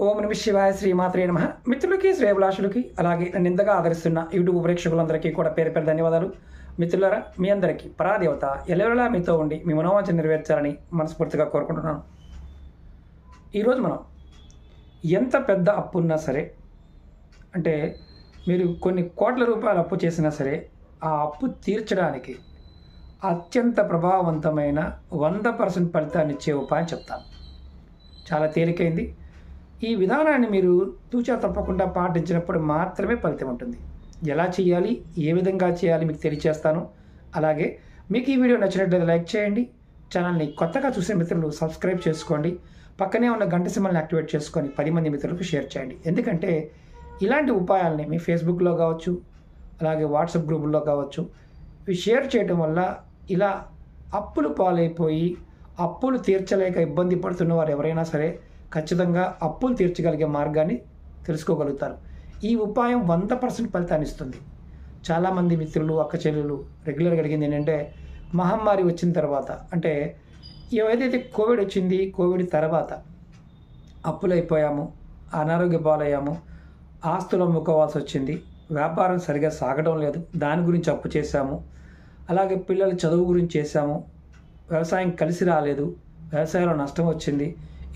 ఓం నమ శివాయ శ్రీమాత్రే నమః. మిత్రులకి శ్రేయభిలాషులకి అలాగే నన్ను ఇంతగా ఆదరిస్తున్న యూట్యూబ్ ప్రేక్షకులందరికీ కూడా పేరు పేరు ధన్యవాదాలు. మిత్రులారా, మీ అందరికీ పరాదేవత ఎల్లవేళలా మీతో ఉండి మీ మనోవాంఛ నెరవేర్చాలని మనస్ఫూర్తిగా కోరుకుంటున్నాను. ఈరోజు మనం ఎంత పెద్ద అప్పు ఉన్నా సరే, అంటే మీరు కొన్ని కోట్ల రూపాయలు అప్పు చేసినా సరే, ఆ అప్పు తీర్చడానికి అత్యంత ప్రభావవంతమైన 100% ఫలితాన్ని ఇచ్చే ఉపాయం చెప్తాను. చాలా తేలికైంది. ఈ విధానాన్ని మీరు తూచా తప్పకుండా పాటించినప్పుడు మాత్రమే ఫలితం ఉంటుంది. ఎలా చేయాలి, ఏ విధంగా చేయాలి మీకు తెలియచేస్తాను. అలాగే మీకు ఈ వీడియో నచ్చినట్లయితే లైక్ చేయండి. ఛానల్ని కొత్తగా చూసే మిత్రులు సబ్స్క్రైబ్ చేసుకోండి. పక్కనే ఉన్న గంట సింబల్ని యాక్టివేట్ చేసుకొని 10 మంది మిత్రులకు షేర్ చేయండి. ఎందుకంటే ఇలాంటి ఉపాయాలని మీ ఫేస్బుక్లో కావచ్చు, అలాగే వాట్సాప్ గ్రూపుల్లో కావచ్చు, ఇవి షేర్ చేయడం వల్ల ఇలా అప్పులు పాలైపోయి అప్పులు తీర్చలేక ఇబ్బంది పడుతున్న వారు ఎవరైనా సరే ఖచ్చితంగా అప్పులు తీర్చగలిగే మార్గాన్ని తెలుసుకోగలుగుతారు. ఈ ఉపాయం 100% ఫలితాన్ని ఇస్తుంది. చాలామంది మిత్రులు, అక్క చెల్లెలు రెగ్యులర్గా అడిగింది ఏంటంటే, మహమ్మారి వచ్చిన తర్వాత, అంటే ఏదైతే కోవిడ్ వచ్చింది, కోవిడ్ తర్వాత అప్పులైపోయాము, అనారోగ్య పాలయ్యాము, ఆస్తులు అమ్ముకోవాల్సి వచ్చింది, వ్యాపారం సరిగా సాగడం లేదు, దాని గురించి అప్పు చేశాము, అలాగే పిల్లల చదువు గురించి చేశాము, వ్యవసాయం కలిసి రాలేదు, వ్యవసాయంలో నష్టం వచ్చింది,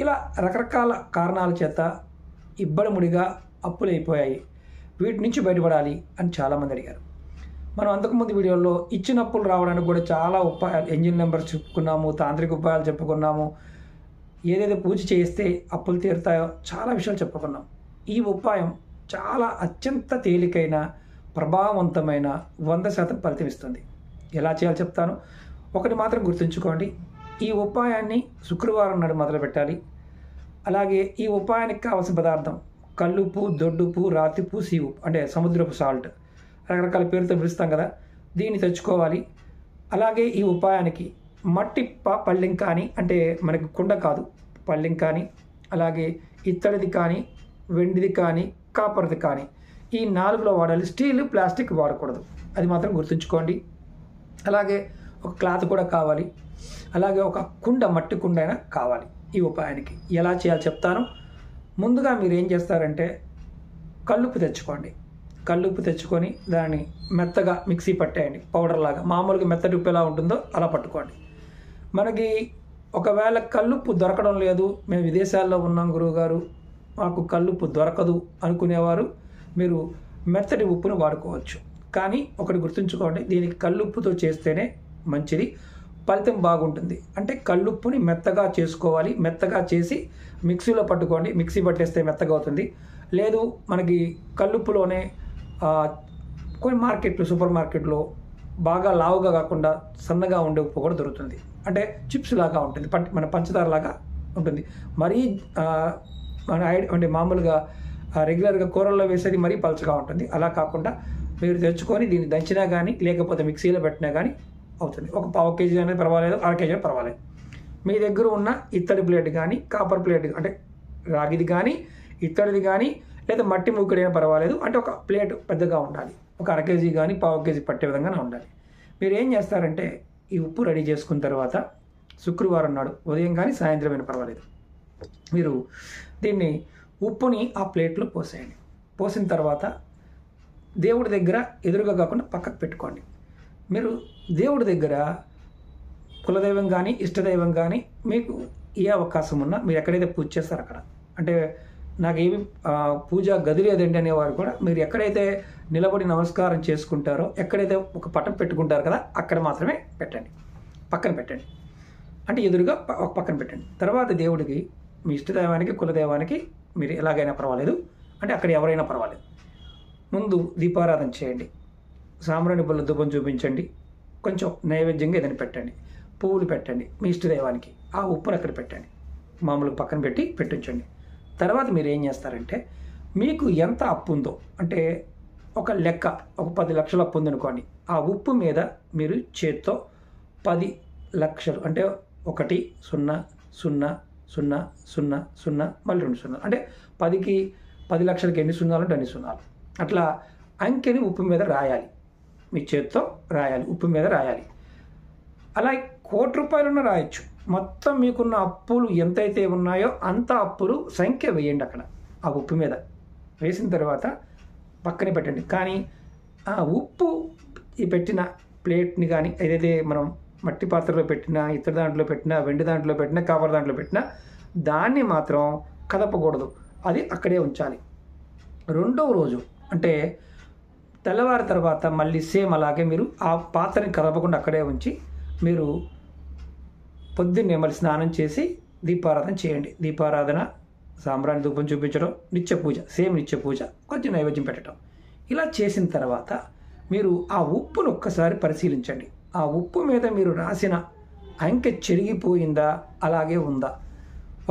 ఇలా రకరకాల కారణాల చేత ఇబ్బడిముడిగా అప్పులు అయిపోయాయి. వీటి నుంచి బయటపడాలి అని చాలామంది అడిగారు. మనం అంతకుముందు వీడియోలో ఇచ్చిన అప్పులు రావడానికి కూడా చాలా ఉపాయాలు, ఎంజిన్ నెంబర్స్ చెప్పుకున్నాము, తాంత్రిక ఉపాయాలు చెప్పుకున్నాము, ఏదైతే పూజ చేస్తే అప్పులు తీరుతాయో చాలా విషయాలు చెప్పుకున్నాం. ఈ ఉపాయం చాలా అత్యంత తేలికైన, ప్రభావవంతమైన 100% ఫలితం ఇస్తుంది. ఎలా చేయాలో చెప్తాను. ఒకటి మాత్రం గుర్తుంచుకోండి, ఈ ఉపాయాన్ని శుక్రవారం నాడు మొదలు పెట్టాలి. అలాగే ఈ ఉపాయానికి కావాల్సిన పదార్థం కల్లుప్పు, దొడ్డుప్పు, రాతిప్పు, సీవు, అంటే సముద్రపు సాల్ట్, రకరకాల పేరుతో పిలుస్తాం కదా, దీన్ని తెచ్చుకోవాలి. అలాగే ఈ ఉపాయానికి మట్టి పళ్ళెం కానీ, అంటే మనకి కుండ కాదు, పళ్ళెం కానీ, అలాగే ఇత్తడిది కానీ, వెండిది కానీ, కాపర్ది కానీ, ఈ 4లో వాడాలి. స్టీల్, ప్లాస్టిక్ వాడకూడదు, అది మాత్రం గుర్తుంచుకోండి. అలాగే ఒక క్లాత్ కూడా కావాలి. అలాగే ఒక కుండ, మట్టి కుండ అయినా కావాలి ఈ ఉపాయానికి. ఎలా చేయాలో చెప్తాను. ముందుగా మీరు ఏం చేస్తారంటే, కల్లుప్పు తెచ్చుకోండి. కల్లుప్పు తెచ్చుకొని దాన్ని మెత్తగా మిక్సీ పట్టేయండి, పౌడర్ లాగా. మామూలుగా మెత్తటి ఉప్పు ఎలా ఉంటుందో అలా పట్టుకోండి. మనకి ఒకవేళ కల్లుప్పు దొరకడం లేదు, మేము విదేశాల్లో ఉన్నాం గురువుగారు, మాకు కల్లుప్పు దొరకదు అనుకునేవారు మీరు మెత్తటి ఉప్పును వాడుకోవచ్చు. కానీ ఒకటి గుర్తుంచుకోండి, దీనికి కల్లుప్పుతో చేస్తేనే మంచిది, ఫలితం బాగుంటుంది. అంటే కల్లుప్పుని మెత్తగా చేసుకోవాలి. మెత్తగా చేసి మిక్సీలో పట్టుకోండి. మిక్సీ పట్టేస్తే మెత్తగా అవుతుంది. లేదు మనకి కల్లుప్పులోనే కొన్ని మార్కెట్లు, సూపర్ మార్కెట్లో బాగా లావుగా కాకుండా సన్నగా ఉండే ఉప్పు కూడా దొరుకుతుంది. అంటే చిప్స్ లాగా ఉంటుంది, మన పంచదార లాగా ఉంటుంది. మరీ మన అంటే మామూలుగా రెగ్యులర్గా కూరల్లో వేసేది మరీ పలచగా ఉంటుంది. అలా కాకుండా మీరు తెచ్చుకొని దీన్ని దంచినా కానీ, లేకపోతే మిక్సీలో పెట్టినా కానీ అవుతుంది. ఒక 1/2 కేజీ అనేది పర్వాలేదు, 1/2 కేజీ పర్వాలేదు. మీ దగ్గర ఉన్న ఇత్తడి ప్లేట్ కానీ, కాపర్ ప్లేట్, అంటే రాగిది కానీ, ఇత్తడిది కానీ, లేదా మట్టి మూకుడు అయినా పర్వాలేదు. అంటే ఒక ప్లేట్ పెద్దగా ఉండాలి. ఒక 1/2 కేజీ కానీ 1/2 కేజీ పట్టే విధంగానే ఉండాలి. మీరు ఏం చేస్తారంటే, ఈ ఉప్పు రెడీ చేసుకున్న తర్వాత శుక్రవారం నాడు ఉదయం కానీ సాయంత్రం అయినా పర్వాలేదు, మీరు దీన్ని ఉప్పుని ఆ ప్లేట్లో పోసేయండి. పోసిన తర్వాత దేవుడి దగ్గర ఎదురుగా కాకుండా పక్కకు పెట్టుకోండి. మీరు దేవుడి దగ్గర కులదైవం కానీ, ఇష్టదైవం కానీ, మీకు ఏ అవకాశం ఉన్నా మీరు ఎక్కడైతే పూజ చేస్తారో అక్కడ, అంటే నాకేమి పూజా గది లేదండి అనేవారు కూడా, మీరు ఎక్కడైతే నిలబడి నమస్కారం చేసుకుంటారో, ఎక్కడైతే ఒక పటం పెట్టుకుంటారు కదా, అక్కడ మాత్రమే పెట్టండి, పక్కన పెట్టండి. అంటే ఎదురుగా ఒక పక్కన పెట్టండి. తర్వాత దేవుడికి, మీ ఇష్టదైవానికి, కులదైవానికి మీరు ఎలాగైనా పర్వాలేదు, అంటే అక్కడ ఎవరైనా పర్వాలేదు, ముందు దీపారాధన చేయండి. సాంబ్రాణి బుల్ల ధూపం చూపించండి. కొంచెం నైవేద్యంగా ఏదైనా పెట్టండి. పువ్వులు పెట్టండి. మీ ఇష్టదైవానికి ఆ ఉప్పును అక్కడ పెట్టండి. మామూలుగా పక్కన పెట్టి పెట్టించండి. తర్వాత మీరు ఏం చేస్తారంటే, మీకు ఎంత అప్పు ఉందో, అంటే ఒక లెక్క, ఒక 10 లక్షల అప్పు ఉందనుకోండి, ఆ ఉప్పు మీద మీరు చేత్తో 10 లక్షలు, అంటే 1 0 0 0 0 0 మళ్ళీ 2 0, అంటే 10కి 10 లక్షలకి ఎన్ని సున్నాలు అంటే అన్ని సున్నాలు, అట్లా అంకెని ఉప్పు మీద రాయాలి. మీ చేత్తో రాయాలి, ఉప్పు మీద రాయాలి. అలా ₹1,00,00,000 రాయొచ్చు, మొత్తం మీకున్న అప్పులు ఎంతైతే ఉన్నాయో అంత అప్పులు సంఖ్య వేయండి అక్కడ ఆ ఉప్పు మీద. వేసిన తర్వాత పక్కనే పెట్టండి. కానీ ఆ ఉప్పు ఈ పెట్టిన ప్లేట్ని కానీ ఏదైతే మనం మట్టి పాత్రలో పెట్టినా, ఇతర దాంట్లో పెట్టినా, వెండి దాంట్లో పెట్టినా, కాపర్ దాంట్లో పెట్టినా దాన్ని మాత్రం కదపకూడదు, అది అక్కడే ఉంచాలి. రెండవ రోజు అంటే తెల్లవారి తర్వాత మళ్ళీ సేమ్ అలాగే మీరు ఆ పాత్రని కదపకుండా అక్కడే ఉంచి మీరు పొద్దున్నే మళ్ళీ స్నానం చేసి దీపారాధన చేయండి. దీపారాధన, సాంబ్రాణి ధూపం చూపించడం, నిత్య పూజ, సేమ్ నిత్య పూజ, కొంచెం నైవేద్యం పెట్టడం. ఇలా చేసిన తర్వాత మీరు ఆ ఉప్పును ఒక్కసారి పరిశీలించండి. ఆ ఉప్పు మీద మీరు రాసిన అంకె చెరిగిపోయిందా, అలాగే ఉందా?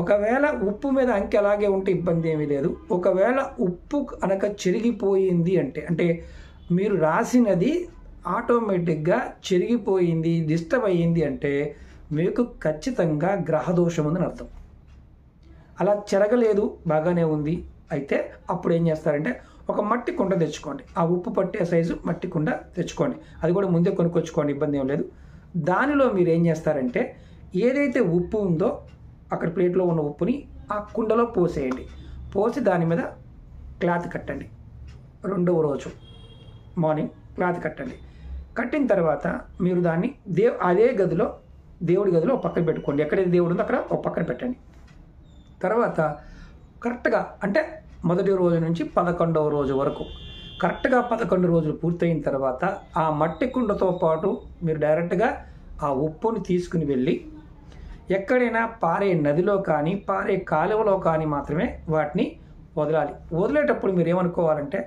ఒకవేళ ఉప్పు మీద అంకె అలాగే ఉంటే ఇబ్బంది ఏమీ లేదు. ఒకవేళ ఉప్పు కనుక చెరిగిపోయింది అంటే మీరు రాసినది ఆటోమేటిక్గా చెరిగిపోయింది, డిస్టర్బ్ అయ్యింది అంటే మీకు ఖచ్చితంగా గ్రహదోషం ఉందని అర్థం. అలా చెరగలేదు, బాగానే ఉంది అయితే అప్పుడు ఏం చేస్తారంటే ఒక మట్టి కుండ తెచ్చుకోండి. ఆ ఉప్పు పట్టే సైజు మట్టి కుండ తెచ్చుకోండి. అది కూడా ముందే కొనుక్కొచ్చుకోండి, ఇబ్బంది ఏం లేదు. దానిలో మీరు ఏం చేస్తారంటే ఏదైతే ఉప్పు ఉందో అక్కడ ప్లేట్లో ఉన్న ఉప్పుని ఆ కుండలో పోసేయండి. పోసి దాని మీద క్లాత్ కట్టండి. రెండవ రోజు మార్నింగ్ క్లాత్ కట్టండి. కట్టిన తర్వాత మీరు దాన్ని అదే గదిలో, దేవుడి గదిలో ఒక పక్కన పెట్టుకోండి. ఎక్కడైతే దేవుడు ఉందో అక్కడ ఒక పక్కన పెట్టండి. తర్వాత కరెక్ట్గా అంటే మొదటి రోజు నుంచి 11వ రోజు వరకు కరెక్ట్గా 11 రోజులు పూర్తయిన తర్వాత ఆ మట్టి కుండతో పాటు మీరు డైరెక్ట్గా ఆ ఉప్పుని తీసుకుని వెళ్ళి ఎక్కడైనా పారే నదిలో కానీ పారే కాలువలో కానీ మాత్రమే వాటిని వదలాలి. వదిలేటప్పుడు మీరు ఏమనుకోవాలంటే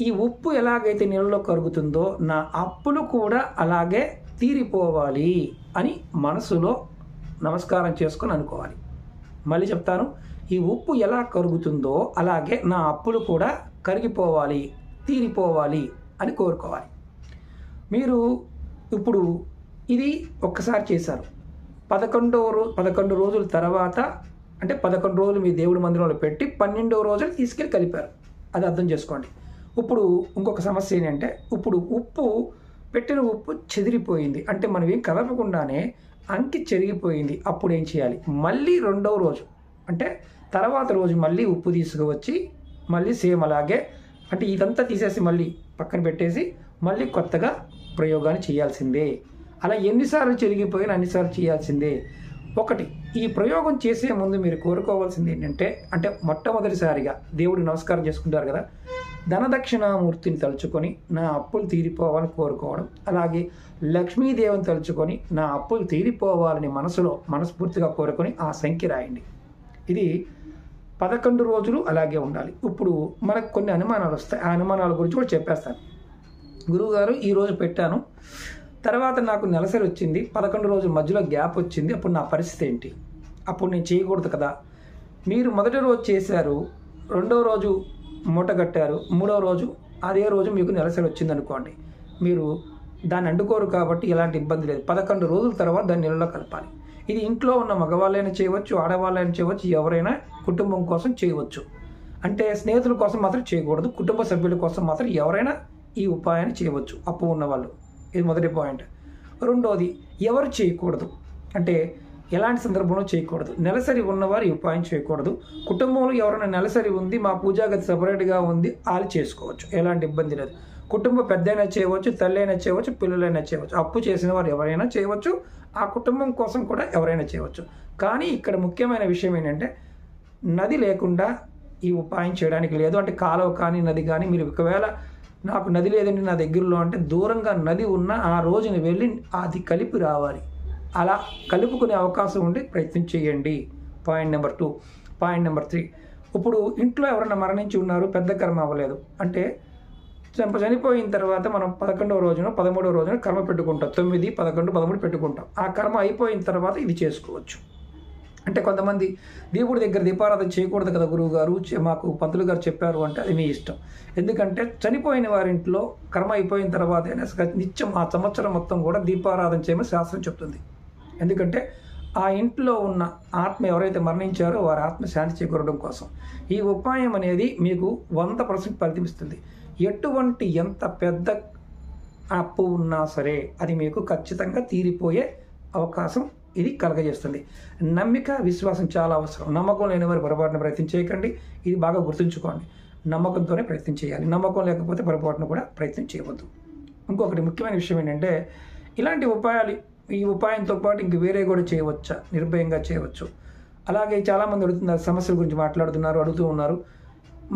ఈ ఉప్పు ఎలాగైతే నీళ్ళలో కరుగుతుందో నా అప్పులు కూడా అలాగే తీరిపోవాలి అని మనసులో నమస్కారం చేసుకొని అనుకోవాలి. మళ్ళీ చెప్తాను, ఈ ఉప్పు ఎలా కరుగుతుందో అలాగే నా అప్పులు కూడా కరిగిపోవాలి, తీరిపోవాలి అని కోరుకోవాలి. మీరు ఇప్పుడు ఇది ఒక్కసారి చేశారు. 11 రోజుల తర్వాత అంటే 11 రోజులు మీ దేవుడి మందిరంలో పెట్టి 12వ రోజులు తీసుకెళ్ళి కలిపారు. అది అర్థం చేసుకోండి. ఇప్పుడు ఇంకొక సమస్య ఏంటంటే ఇప్పుడు ఉప్పు పెట్టిన ఉప్పు చెదిరిపోయింది అంటే మనం ఏం కలపకుండానే అంకి చెరిగిపోయింది. అప్పుడు ఏం చేయాలి? మళ్ళీ రెండవ రోజు అంటే తర్వాత రోజు మళ్ళీ ఉప్పు తీసుకువచ్చి మళ్ళీ సేమ్ అలాగే అంటే ఇదంతా తీసేసి మళ్ళీ పక్కన పెట్టేసి మళ్ళీ కొత్తగా ప్రయోగాన్ని చేయాల్సిందే. అలా ఎన్నిసార్లు చెరిగిపోయినా అన్నిసార్లు చేయాల్సిందే. ఒకటి, ఈ ప్రయోగం చేసే ముందు మీరు కోరుకోవాల్సింది ఏంటంటే అంటే మొట్టమొదటిసారిగా దేవుడికి నమస్కారం చేసుకుంటారు కదా, ధనదక్షిణామూర్తిని తలుచుకొని నా అప్పులు తీరిపోవాలని కోరుకోవడం, అలాగే లక్ష్మీదేవిని తలుచుకొని నా అప్పులు తీరిపోవాలని మనస్ఫూర్తిగా కోరుకొని ఆ సంఖ్య రాయండి. ఇది 11 రోజులు అలాగే ఉండాలి. ఇప్పుడు మనకు కొన్ని అనుమానాలు వస్తాయి. ఆ అనుమానాల గురించి కూడా చెప్పేస్తాను. గురువుగారు ఈరోజు పెట్టాను, తర్వాత నాకు నెలసరి వచ్చింది, 11 రోజుల మధ్యలో గ్యాప్ వచ్చింది, అప్పుడు నా పరిస్థితి ఏంటి? అప్పుడు నేను చేయకూడదు కదా. మీరు మొదటి రోజు చేశారు, రెండవ రోజు మూట కట్టారు, మూడవ రోజు అదే రోజు మీకు నెలసరి వచ్చింది అనుకోండి, మీరు దాన్ని అంటుకోరు కాబట్టి ఎలాంటి ఇబ్బంది లేదు. 11 రోజుల తర్వాత దాన్ని నీళ్ళలో కలపాలి. ఇది ఇంట్లో ఉన్న మగవాళ్ళైనా చేయవచ్చు, ఆడవాళ్ళైనా చేయవచ్చు, ఎవరైనా కుటుంబం కోసం చేయవచ్చు. అంటే స్నేహితుల కోసం మాత్రం చేయకూడదు, కుటుంబ సభ్యుల కోసం మాత్రం ఎవరైనా ఈ ఉపాయాన్ని చేయవచ్చు, అప్పు ఉన్నవాళ్ళు. ఇది మొదటి పాయింట్. రెండోది, ఎవరు చేయకూడదు అంటే ఎలాంటి సందర్భంలో చేయకూడదు? నెలసరి ఉన్నవారు ఈ ఉపాయం చేయకూడదు. కుటుంబంలో ఎవరైనా నెలసరి ఉంది, మా పూజాగతి సపరేట్గా ఉంది, వాళ్ళు చేసుకోవచ్చు, ఎలాంటి ఇబ్బంది లేదు. కుటుంబ పెద్దైనా చేయవచ్చు, తల్లి అయినా చేయవచ్చు, పిల్లలైనా చేయవచ్చు. అప్పు చేసిన వారు ఎవరైనా చేయవచ్చు, ఆ కుటుంబం కోసం కూడా ఎవరైనా చేయవచ్చు. కానీ ఇక్కడ ముఖ్యమైన విషయం ఏంటంటే నది లేకుండా ఈ ఉపాయం చేయడానికి లేదు. అంటే కాలువ కానీ నది కానీ, మీరు ఒకవేళ నాకు నది లేదండి నా దగ్గరలో అంటే దూరంగా నది ఉన్న ఆ రోజున వెళ్ళి అది కలిపి రావాలి. అలా కలుపుకునే అవకాశం ఉండి ప్రయత్నం చేయండి. Point number 2. పాయింట్ నెంబర్ 3, ఇప్పుడు ఇంట్లో ఎవరైనా మరణించి ఉన్నారు, పెద్ద కర్మ అవ్వలేదు అంటే చనిపోయిన తర్వాత మనం 11వ రోజున 13వ రోజున కర్మ పెట్టుకుంటాం. 9, 11, 13 పెట్టుకుంటాం. ఆ కర్మ అయిపోయిన తర్వాత ఇది చేసుకోవచ్చు. అంటే కొంతమంది దేవుడి దగ్గర దీపారాధన చేయకూడదు కదా గురువు గారు, మాకు పంతులు గారు చెప్పారు అంటే అది మీ ఇష్టం. ఎందుకంటే చనిపోయిన వారింట్లో కర్మ అయిపోయిన తర్వాత నిత్యం ఆ సంవత్సరం మొత్తం కూడా దీపారాధన చేయమని శాస్త్రం చెప్తుంది. ఎందుకంటే ఆ ఇంట్లో ఉన్న ఆత్మ ఎవరైతే మరణించారో వారి ఆత్మ శాంతి చేకూరడం కోసం ఈ ఉపాయం అనేది మీకు 100% ఫలితం ఇస్తుంది. ఎటువంటి ఎంత పెద్ద అప్పు ఉన్నా సరే అది మీకు ఖచ్చితంగా తీరిపోయే అవకాశం ఇది కలగజేస్తుంది. నమ్మిక, విశ్వాసం చాలా అవసరం. నమ్మకం లేని వారు పొరపాటున ప్రయత్నం చేయకండి. ఇది బాగా గుర్తుంచుకోండి. నమ్మకంతోనే ప్రయత్నం చేయాలి. నమ్మకం లేకపోతే పొరపాటున కూడా ప్రయత్నం చేయవద్దు. ఇంకొకటి ముఖ్యమైన విషయం ఏంటంటే, ఇలాంటి ఉపాయాలు, ఈ ఉపాయంతో పాటు ఇంక వేరే కూడా చేయవచ్చా? నిర్భయంగా చేయవచ్చు. అలాగే చాలామంది అడుగుతున్నారు, సమస్యల గురించి మాట్లాడుతున్నారు, అడుగుతూ ఉన్నారు.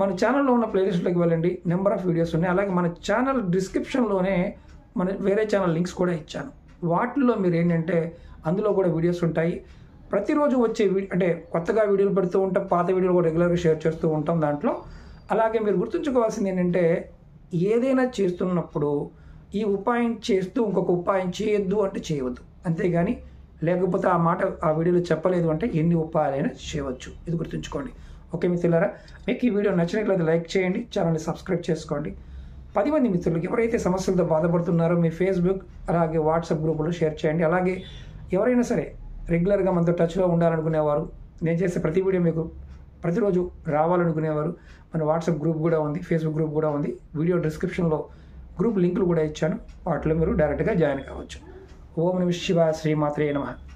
మన ఛానల్లో ఉన్న ప్లేలిస్ట్లోకి వెళ్ళండి, నెంబర్ ఆఫ్ వీడియోస్ ఉన్నాయి. అలాగే మన ఛానల్ డిస్క్రిప్షన్లోనే మన వేరే ఛానల్ లింక్స్ కూడా ఇచ్చాను. వాటిల్లో మీరు ఏంటంటే అందులో కూడా వీడియోస్ ఉంటాయి. ప్రతిరోజు వచ్చే అంటే కొత్తగా వీడియోలు పెడుతూ ఉంటాం, పాత వీడియోలు కూడా రెగ్యులర్గా షేర్ చేస్తూ ఉంటాం దాంట్లో. అలాగే మీరు గుర్తుంచుకోవాల్సింది ఏంటంటే, ఏదైనా చేస్తున్నప్పుడు ఈ ఉపాయం చేస్తూ ఇంకొక ఉపాయం చేయొద్దు అంటే చేయవద్దు. అంతేగాని లేకపోతే ఆ మాట ఆ వీడియోలో చెప్పలేదు అంటే ఎన్ని ఉపాయాలైనా చేయవచ్చు. ఇది గుర్తుంచుకోండి. ఓకే మిత్రులారా, మీకు ఈ వీడియో నచ్చినట్లయితే లైక్ చేయండి, ఛానల్ని సబ్స్క్రైబ్ చేసుకోండి. 10 మంది మిత్రులకి ఎవరైతే సమస్యలతో బాధపడుతున్నారో మీ ఫేస్బుక్ అలాగే వాట్సాప్ గ్రూపులో షేర్ చేయండి. అలాగే ఎవరైనా సరే రెగ్యులర్గా మనతో టచ్లో ఉండాలనుకునేవారు, నేను చేసే ప్రతి వీడియో మీకు ప్రతిరోజు రావాలనుకునేవారు, మన వాట్సాప్ గ్రూప్ కూడా ఉంది, ఫేస్బుక్ గ్రూప్ కూడా ఉంది. వీడియో డిస్క్రిప్షన్లో గ్రూప్ లింకులు కూడా ఇచ్చాను. వాటిలో మీరు డైరెక్ట్గా జాయిన్ కావచ్చు. ఓం నమః శివాయ. శ్రీమాత్రే నమః.